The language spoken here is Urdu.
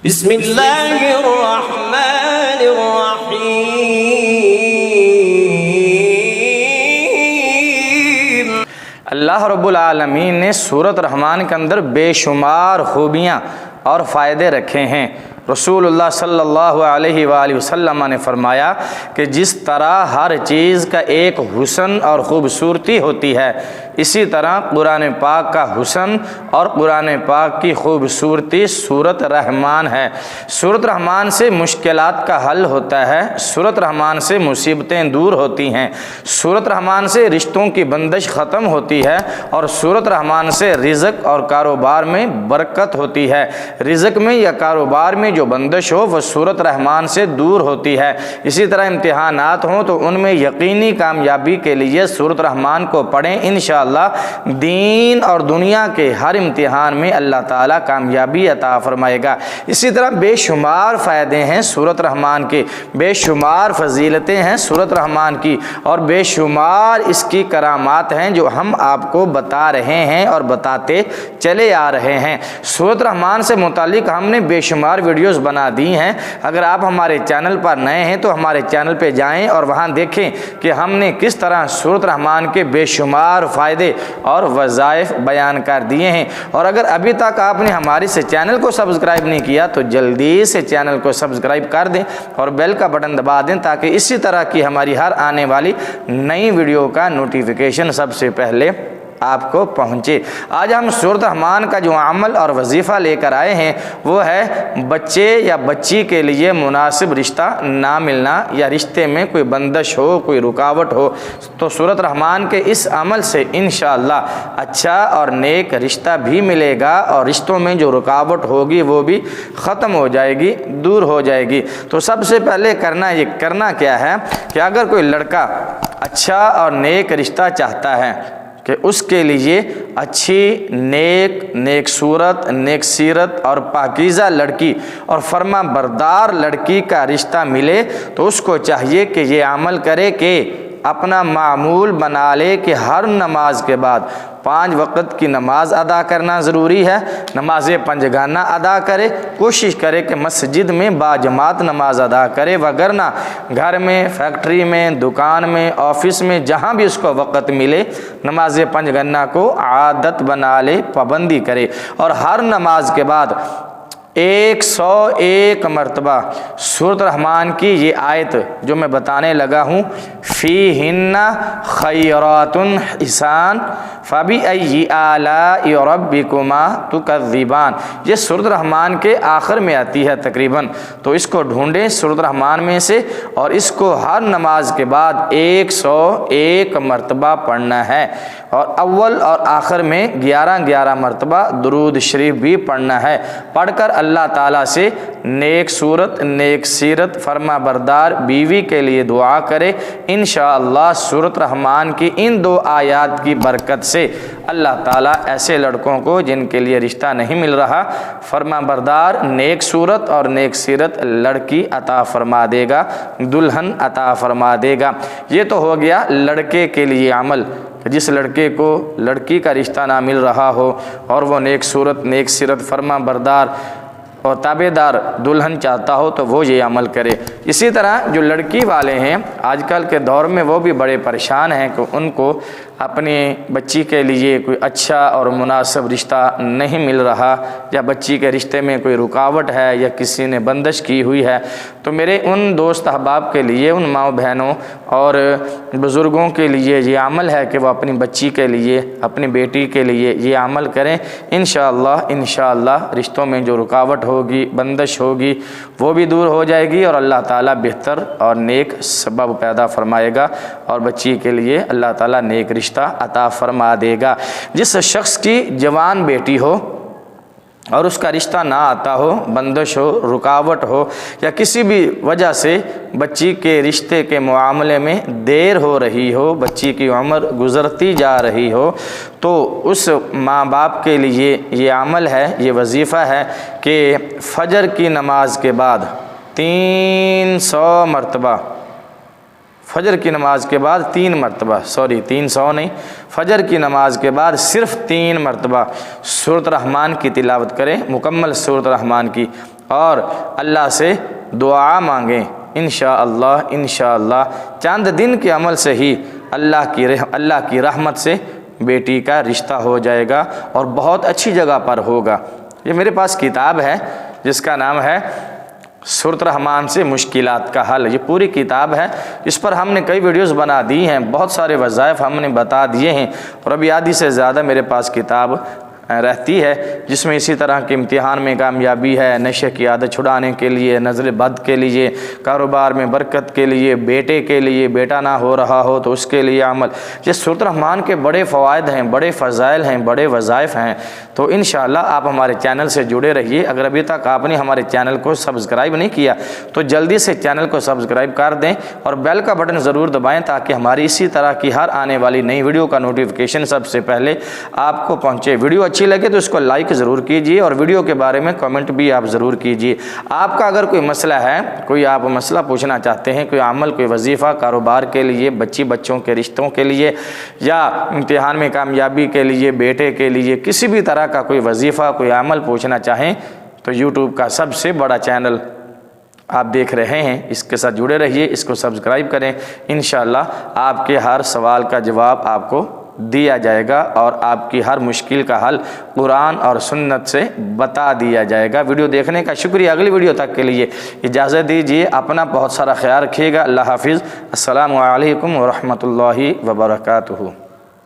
بسم اللہ الرحمن الرحیم۔ اللہ رب العالمین نے سورۃ رحمان کے اندر بے شمار خوبیاں اور فائدے رکھے ہیں۔ رسول اللہ صلی اللہ علیہ وآلہ وسلم نے فرمایا کہ جس طرح ہر چیز کا ایک حسن اور خوبصورتی ہوتی ہے، اسی طرح قرآن پاک کا حسن اور قرآن پاک کی خوبصورتی سورۃ رحمان ہے۔ سورۃ رحمان سے مشکلات کا حل ہوتا ہے، سورۃ رحمان سے مصیبتیں دور ہوتی ہیں، سورۃ رحمان سے رشتوں کی بندش ختم ہوتی ہے، اور سورۃ رحمان سے رزق اور کاروبار میں برکت ہوتی ہے۔ رزق میں یا کاروبار میں جو بندش ہو وہ سورۃ رحمان سے دور ہوتی ہے۔ اسی طرح امتحانات ہوں تو ان میں یقینی کامیابی کے لیے سورۃ رحمان کو پڑھیں، انشاءاللہ دین اور دنیا کے ہر امتحان میں اللہ تعالیٰ کامیابی عطا فرمائے گا۔ اسی طرح بے شمار فائدے ہیں سورۃ رحمان کے، بے شمار فضیلتیں ہیں سورۃ رحمان کی، اور بے شمار اس کی کرامات ہیں جو ہم آپ کو بتا رہے ہیں اور بتاتے چلے آ رہے ہیں۔ سورۃ رحمان سے متعلق ہم نے بے شمار ویڈیوز بنا دی ہیں۔ اگر آپ ہمارے چینل پر نئے ہیں تو ہمارے چینل پہ جائیں اور وہاں دیکھیں کہ ہم نے کس طرح سورۃ رحمان کے بے شمار فائدے اور وظائف بیان کر دیے ہیں۔ اور اگر ابھی تک آپ نے ہمارے سے چینل کو سبسکرائب نہیں کیا تو جلدی سے چینل کو سبسکرائب کر دیں اور بیل کا بٹن دبا دیں تاکہ اسی طرح کی ہماری ہر آنے والی نئی ویڈیو کا نوٹیفیکیشن سب سے پہلے آپ کو پہنچے۔ آج ہم سورۃ رحمان کا جو عمل اور وظیفہ لے کر آئے ہیں وہ ہے بچے یا بچی کے لیے مناسب رشتہ نہ ملنا، یا رشتے میں کوئی بندش ہو، کوئی رکاوٹ ہو، تو سورۃ رحمان کے اس عمل سے انشاءاللہ اچھا اور نیک رشتہ بھی ملے گا، اور رشتوں میں جو رکاوٹ ہوگی وہ بھی ختم ہو جائے گی، دور ہو جائے گی۔ تو سب سے پہلے کرنا کیا ہے کہ اگر کوئی لڑکا اچھا اور نیک رشتہ چاہتا ہے کہ اس کے لیے اچھی نیک صورت، نیک سیرت اور پاکیزہ لڑکی اور فرما بردار لڑکی کا رشتہ ملے، تو اس کو چاہیے کہ یہ عمل کرے کہ اپنا معمول بنا لے کہ ہر نماز کے بعد 5 وقت کی نماز ادا کرنا ضروری ہے، نماز پنجگانہ ادا کرے، کوشش کرے کہ مسجد میں باجماعت نماز ادا کرے، وگرنہ گھر میں، فیکٹری میں، دکان میں، آفس میں، جہاں بھی اس کو وقت ملے نماز پنجگانہ کو عادت بنا لے، پابندی کرے، اور ہر نماز کے بعد 101 مرتبہ سورۃ رحمان کی یہ آیت جو میں بتانے لگا ہوں، فیہن خیرات حسان فبأی آلاء ربکما تکذبان، یہ سورۃ رحمان کے آخر میں آتی ہے تقریباً، تو اس کو ڈھونڈیں سورۃ رحمان میں سے، اور اس کو ہر نماز کے بعد 101 مرتبہ پڑھنا ہے، اور اول اور آخر میں 11 مرتبہ درود شریف بھی پڑھنا ہے۔ پڑھ کر اللہ تعالیٰ سے نیک صورت، نیک سیرت، فرما بردار بیوی کے لیے دعا کرے، انشاءاللہ سورۃ رحمان کی ان 2 آیات کی برکت سے اللہ تعالیٰ ایسے لڑکوں کو جن کے لیے رشتہ نہیں مل رہا، فرما بردار نیک صورت اور نیک سیرت لڑکی عطا فرما دے گا، دلہن عطا فرما دے گا۔ یہ تو ہو گیا لڑکے کے لیے عمل، جس لڑکے کو لڑکی کا رشتہ نہ مل رہا ہو اور وہ نیک صورت، نیک سیرت، فرما بردار اور تابع دار دلہن چاہتا ہو تو وہ یہ عمل کرے۔ اسی طرح جو لڑکی والے ہیں آج کل کے دور میں وہ بھی بڑے پریشان ہیں کہ ان کو اپنی بچی کے لیے کوئی اچھا اور مناسب رشتہ نہیں مل رہا، یا بچی کے رشتے میں کوئی رکاوٹ ہے یا کسی نے بندش کی ہوئی ہے، تو میرے ان دوست احباب کے لیے، ان ماؤں بہنوں اور بزرگوں کے لیے یہ عمل ہے کہ وہ اپنی بچی کے لیے، اپنی بیٹی کے لیے یہ عمل کریں، انشاءاللہ رشتوں میں جو رکاوٹ ہوگی، بندش ہوگی، وہ بھی دور ہو جائے گی، اور اللہ تعالیٰ بہتر اور نیک سبب پیدا فرمائے گا، اور بچی کے لیے اللہ تعالیٰ نیک رشتہ عطا فرما دے گا۔ جس شخص کی جوان بیٹی ہو اور اس کا رشتہ نہ آتا ہو، بندش ہو، رکاوٹ ہو، یا کسی بھی وجہ سے بچی کے رشتے کے معاملے میں دیر ہو رہی ہو، بچی کی عمر گزرتی جا رہی ہو، تو اس ماں باپ کے لیے یہ عمل ہے، یہ وظیفہ ہے کہ فجر کی نماز کے بعد 300 مرتبہ، فجر کی نماز کے بعد 3 مرتبہ، 300 نہیں، فجر کی نماز کے بعد صرف 3 مرتبہ سورۃ رحمان کی تلاوت کریں، مکمل سورۃ رحمان کی، اور اللہ سے دعا مانگیں۔ انشاءاللہ چند دن کے عمل سے ہی اللہ کی رحمت سے بیٹی کا رشتہ ہو جائے گا اور بہت اچھی جگہ پر ہوگا۔ یہ میرے پاس کتاب ہے جس کا نام ہے سورۃ الرحمن سے مشکلات کا حل۔ یہ پوری کتاب ہے، اس پر ہم نے کئی ویڈیوز بنا دی ہیں، بہت سارے وظائف ہم نے بتا دیے ہیں، اور ابھی آدھی سے زیادہ میرے پاس کتاب رہتی ہے جس میں اسی طرح کے امتحان میں کامیابی ہے، نشے کی عادت چھڑانے کے لیے، نظر بد کے لیے، کاروبار میں برکت کے لیے، بیٹے کے لیے، بیٹا نہ ہو رہا ہو تو اس کے لیے عمل۔ یہ سورۃ الرحمن کے بڑے فوائد ہیں، بڑے فضائل ہیں، بڑے وظائف ہیں۔ تو انشاءاللہ آپ ہمارے چینل سے جڑے رہیے۔ اگر ابھی تک آپ نے ہمارے چینل کو سبسکرائب نہیں کیا تو جلدی سے چینل کو سبسکرائب کر دیں اور بیل کا بٹن ضرور دبائیں تاکہ ہماری اسی طرح کی ہر آنے والی نئی ویڈیو کا نوٹیفیکیشن سب سے پہلے آپ کو پہنچے۔ ویڈیو اچھی لگے تو اس کو لائک ضرور کیجیے اور ویڈیو کے بارے میں کمنٹ بھی آپ ضرور کیجیے۔ آپ کا اگر کوئی مسئلہ ہے، کوئی آپ مسئلہ پوچھنا چاہتے ہیں، کوئی عمل، کوئی وظیفہ، کاروبار کے لیے، بچوں کے رشتوں کے لیے، یا امتحان میں کامیابی کے لیے، بیٹے کے لیے، کسی بھی طرح کا کوئی وظیفہ، کوئی عمل پوچھنا چاہیں تو یوٹیوب کا سب سے بڑا چینل آپ دیکھ رہے ہیں، اس کے ساتھ جڑے رہیے، اس کو سبسکرائب کریں۔ انشاءاللہ آپ کے ہر سوال کا جواب آپ کو دیا جائے گا اور آپ کی ہر مشکل کا حل قرآن اور سنت سے بتا دیا جائے گا۔ ویڈیو دیکھنے کا شکریہ۔ اگلی ویڈیو تک کے لیے اجازت دیجیے، اپنا بہت سارا خیال رکھیے گا۔ اللہ حافظ۔ السلام علیکم ورحمۃ اللہ وبرکاتہ۔